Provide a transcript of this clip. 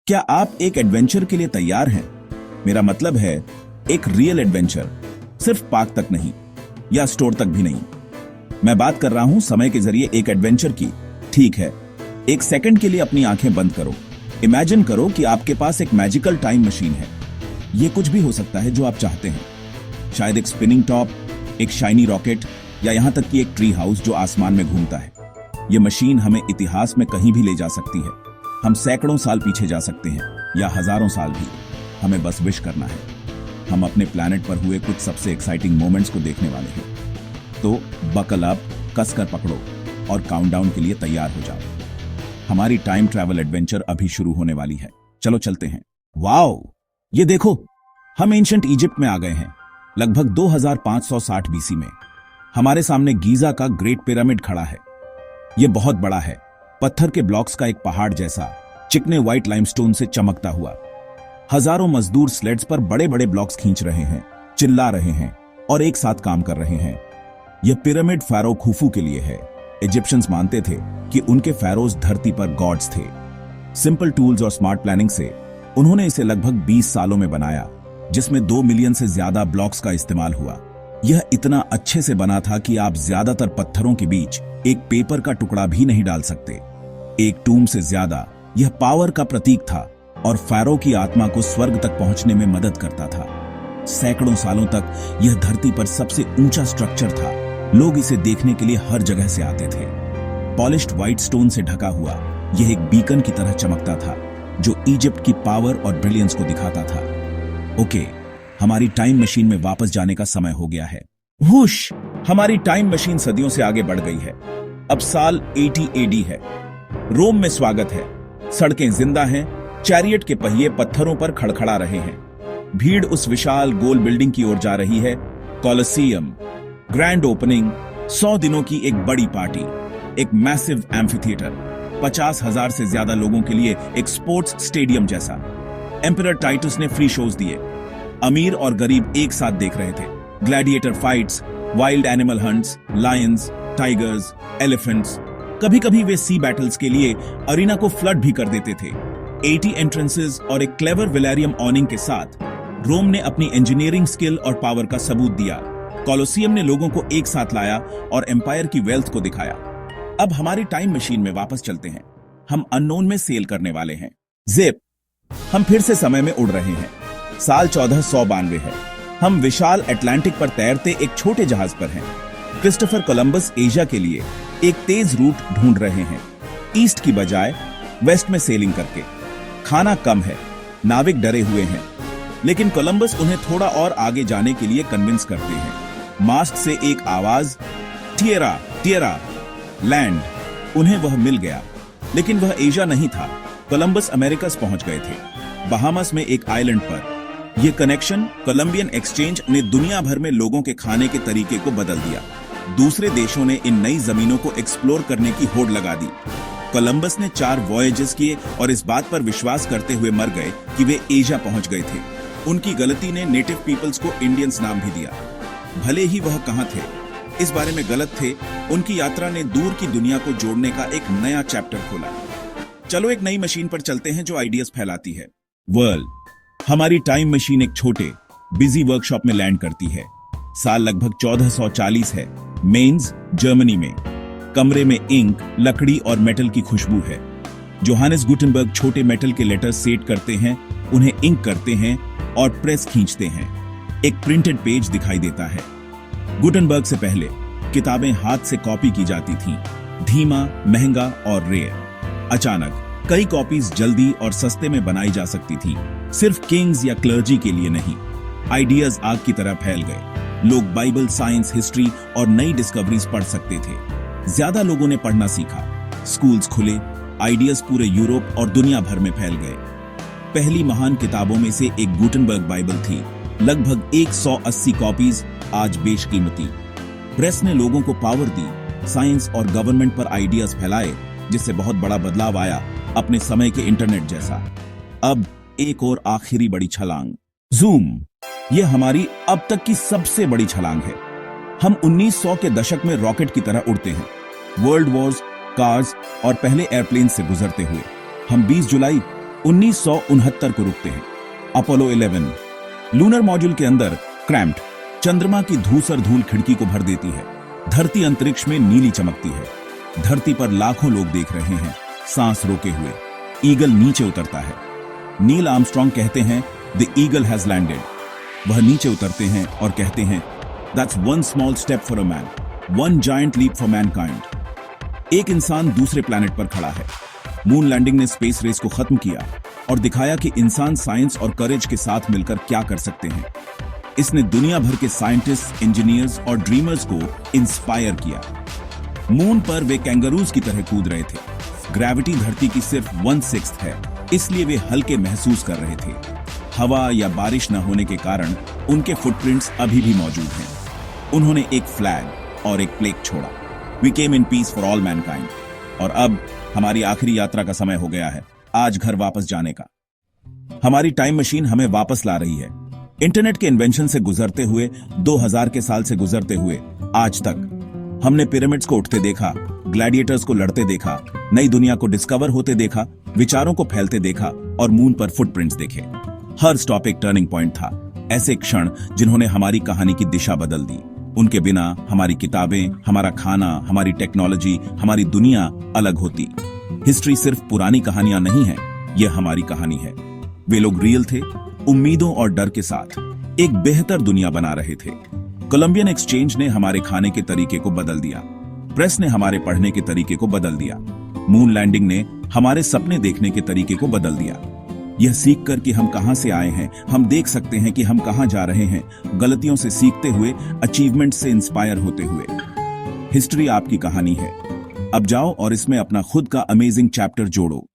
क्या आप एक एडवेंचर के लिए तैयार हैं? मेरा मतलब है एक रियल एडवेंचर, सिर्फ पार्क तक नहीं या स्टोर तक भी नहीं। मैं बात कर रहा हूं समय के जरिए एक एडवेंचर की। ठीक है, एक सेकंड के लिए अपनी आंखें बंद करो। इमेजिन करो कि आपके पास एक मैजिकल टाइम मशीन है। यह कुछ भी हो सकता है जो आप चाहते हैं। शायद एक स्पिनिंग टॉप, एक शाइनी रॉकेट या यहां तक कि एक ट्री हाउस जो आसमान में घूमता है। यह मशीन हमें इतिहास में कहीं भी ले जा सकती है। हम सैकड़ों साल पीछे जा सकते हैं या हजारों साल भी। हमें बस विश करना है। हम अपने प्लैनेट पर हुए कुछ सबसे एक्साइटिंग मोमेंट्स को देखने वाले हैं। तो बकल अप, कसकर पकड़ो और काउंटडाउन के लिए तैयार हो जाओ। हमारी टाइम ट्रैवल एडवेंचर अभी शुरू होने वाली है। चलो चलते हैं। वाओ, ये देखो, हम एंशिएंट इजिप्ट में आ गए हैं, लगभग 2560 बीसी में। हमारे सामने गीजा का ग्रेट पिरामिड खड़ा है। यह बहुत बड़ा है, पत्थर के ब्लॉक्स का एक पहाड़ जैसा, चिकने व्हाइट लाइमस्टोन से चमकता हुआ। हजारों मजदूर स्लेड्स पर बड़े बड़े ब्लॉक्स खींच रहे हैं, चिल्ला रहे हैं और एक साथ काम कर रहे हैं। यह पिरामिड फारो खुफू के लिए है। इजिप्शियंस मानते थे कि उनके फैरोज धरती पर गॉड्स थे। सिंपल टूल्स और स्मार्ट प्लानिंग से उन्होंने इसे लगभग 20 सालों में बनाया, जिसमें 2 मिलियन से ज्यादा ब्लॉक्स का इस्तेमाल हुआ। यह इतना अच्छे से बना था कि आप ज्यादातर पत्थरों के बीच एक पेपर का टुकड़ा भी नहीं डाल सकते। एक टूम से ज्यादा यह पावर का प्रतीक था और फैरो की आत्मा को स्वर्ग तक पहुंचने में मदद करता था। सैकड़ों सालों तक यह धरती पर सबसे ऊंचा स्ट्रक्चर था। लोग इसे देखने के लिए हर जगह से आते थे। पॉलिश्ड व्हाइट स्टोन से ढका हुआ यह एक बीकन की तरह चमकता था, जो इजिप्ट की पावर और ब्रिलियंस को दिखाता था। ओके, हमारी टाइम मशीन में वापस जाने का समय हो गया है। वुश! हमारी टाइम मशीन सदियों से आगे बढ़ गई है। अब साल 80 एडी है। रोम में स्वागत है। सड़कें जिंदा हैं, चैरियट के पहिए पत्थरों पर खड़खड़ा रहे हैं। भीड़ उस विशाल गोल बिल्डिंग की ओर जा रही है। कोलोसियम, ग्रैंड ओपनिंग, 100 दिनों की एक बड़ी पार्टी, एक मैसिव एम्फीथिएटर, 50,000 से ज्यादा लोगों के लिए एक स्पोर्ट्स स्टेडियम जैसा। एम्परर टाइटस ने फ्री शोज दिए। अमीर और गरीब एक साथ देख रहे थे। Gladiator fights, wild animal hunts, Lions, tigers, elephants. कभी कभी वे सी बैटल्स के लिए अरीना को फ्लड भी कर देते थे। 80 एंट्रेंसेस और एक क्लेवर विलेरियम ऑनिंग के साथ रोम ने अपनी इंजीनियरिंग स्किल और पावर का सबूत दिया। कोलोसियम ने लोगों को एक साथ लाया और एम्पायर की वेल्थ को दिखाया। अब हमारी टाइम मशीन में वापस चलते हैं। हम अननोन में सेल करने वाले हैं। जिप! हम फिर से समय में उड़ रहे हैं। साल 1492 है। हम विशाल अटलांटिक पर तैरते एक छोटे जहाज पर हैं। क्रिस्टोफर कोलंबस एशिया के लिए एक तेज रूट ढूंढ रहे हैं, ईस्ट की बजाय वेस्ट में सेलिंग करके। खाना कम है, नाविक डरे हुए हैं, लेकिन कोलंबस उन्हें थोड़ा और आगे जाने के लिए कन्विंस करते हैं। मास्ट से एक आवाज, टिएरा टिएरा, लैंड। उन्हें वह मिल गया, लेकिन वह एशिया नहीं था। कोलंबस अमेरिकस पहुंच गए थे, बहामास में एक आइलैंड पर। यह कनेक्शन, कोलंबियन एक्सचेंज, ने दुनिया भर में लोगों के खाने के तरीके को बदल दिया। दूसरे देशों ने इन नई जमीनों को एक्सप्लोर करने की होड़ लगा दी। कोलंबस ने 4 वॉयजेस किए और इस बात पर विश्वास करते हुए मर गए कि वे एशिया पहुंच गए थे। उनकी गलती ने नेटिव पीपल्स को इंडियंस नाम भी दिया। भले ही वह कहां थे, इस बारे में गलत थे। उनकी यात्रा ने दूर की दुनिया को जोड़ने का एक नया चैप्टर खोला। चलो एक नई मशीन पर चलते हैं जो आइडियाज फैलाती है। वर्ल्ड! हमारी टाइम मशीन एक छोटे बिजी वर्कशॉप में लैंड करती है। साल लगभग 1440 है। मेन्स, जर्मनी में। कमरे में इंक, लकड़ी और मेटल की खुशबू है। जोहानेस गुटेनबर्ग छोटे मेटल के लेटर्स सेट करते हैं, उन्हें इंक करते हैं और प्रेस खींचते हैं। एक प्रिंटेड पेज दिखाई देता है। गुटेनबर्ग से पहले किताबें हाथ से कॉपी की जाती थीं, धीमा, महंगा और रेयर। अचानक कई कॉपीज जल्दी और सस्ते में बनाई जा सकती थी, सिर्फ किंग्स या क्लर्जी के लिए नहीं। आइडियाज आग की तरह फैल गए। लोग बाइबल, साइंस, हिस्ट्री और नई डिस्कवरीज पढ़ सकते थे। ज्यादा लोगों ने पढ़ना सीखा। स्कूल्स खुले। आइडियाज पूरे यूरोप और दुनिया भर में फैल गए। पहली महान किताबों में से एक गुटेनबर्ग बाइबल थी। लगभग 180 कॉपीज, आज बेशकीमती। प्रेस ने लोगों को पावर दी। साइंस और गवर्नमेंट पर आइडियाज फैलाए, जिससे बहुत बड़ा बदलाव आया, अपने समय के इंटरनेट जैसा। अब एक और आखिरी बड़ी छलांग, जूम। यह हमारी अब तक की सबसे बड़ी छलांग है। हम 1900 के दशक में रॉकेट की तरह उड़ते हैं, वर्ल्ड वॉर्स, कार्स और पहले एयरप्लेन से गुजरते हुए। हम 20 जुलाई 1969 को रुकते हैं। अपोलो 11 लूनर मॉड्यूल के अंदर क्रैम्प्ड, चंद्रमा की धूसर धूल खिड़की को भर देती है। धरती अंतरिक्ष में नीली चमकती है। धरती पर लाखों लोग देख रहे हैं, सांस रोके हुए। ईगल नीचे उतरता है। नील आर्मस्ट्रॉन्ग कहते हैं, द ईगल हैज लैंडेड। वह नीचे उतरते हैं और कहते हैं, that's one small step for a man, one giant leap for mankind. एक इंसान दूसरे प्लैनेट पर खड़ा है। मून लैंडिंग ने स्पेस रेस को खत्म किया और दिखाया कि इंसान साइंस और करेज के साथ मिलकर क्या कर सकते हैं। इसने दुनिया भर के साइंटिस्ट, इंजीनियर्स और ड्रीमर्स को इंस्पायर किया। मून पर वे कैंगरूज की तरह कूद रहे थे। ग्रेविटी धरती की सिर्फ 1/6 है, इसलिए वे हल्के महसूस कर रहे थे। हवा या बारिश न होने के कारण उनके फुटप्रिंट्स अभी भी मौजूद हैं। उन्होंने एक फ्लैग और एक प्लेग छोड़ा। We came in peace for all mankind. और अब हमारी आखिरी यात्रा का समय हो गया है, आज घर वापस जाने का। हमारी टाइम मशीन हमें वापस ला रही है। इंटरनेट के इन्वेंशन से गुजरते हुए, 2000 के साल से गुजरते हुए आज तक हमने पिरामिड्स को उठते देखा, ग्लैडिएटर्स को लड़ते देखा, नई दुनिया को डिस्कवर होते देखा, विचारों को फैलते देखा और मून पर फुटप्रिंट्स देखे। हर स्टॉप एक टर्निंग पॉइंट था। ऐसे क्षण जिन्होंने हमारी कहानी की दिशा बदल दी। उनके बिना हमारी किताबें, हमारा खाना, हमारी टेक्नोलॉजी, हमारी दुनिया अलग होती। हिस्ट्री सिर्फ पुरानी कहानियां नहीं है, यह हमारी कहानी है। वे लोग रियल थे, उम्मीदों और डर के साथ एक बेहतर दुनिया बना रहे थे। कोलंबियन एक्सचेंज ने हमारे खाने के तरीके को बदल दिया। प्रेस ने हमारे पढ़ने के तरीके को बदल दिया। मून लैंडिंग ने हमारे सपने देखने के तरीके को बदल दिया। यह सीखकर कि हम कहां से आए हैं, हम देख सकते हैं कि हम कहां जा रहे हैं, गलतियों से सीखते हुए, अचीवमेंट से इंस्पायर होते हुए। हिस्ट्री आपकी कहानी है। अब जाओ और इसमें अपना खुद का अमेजिंग चैप्टर जोड़ो।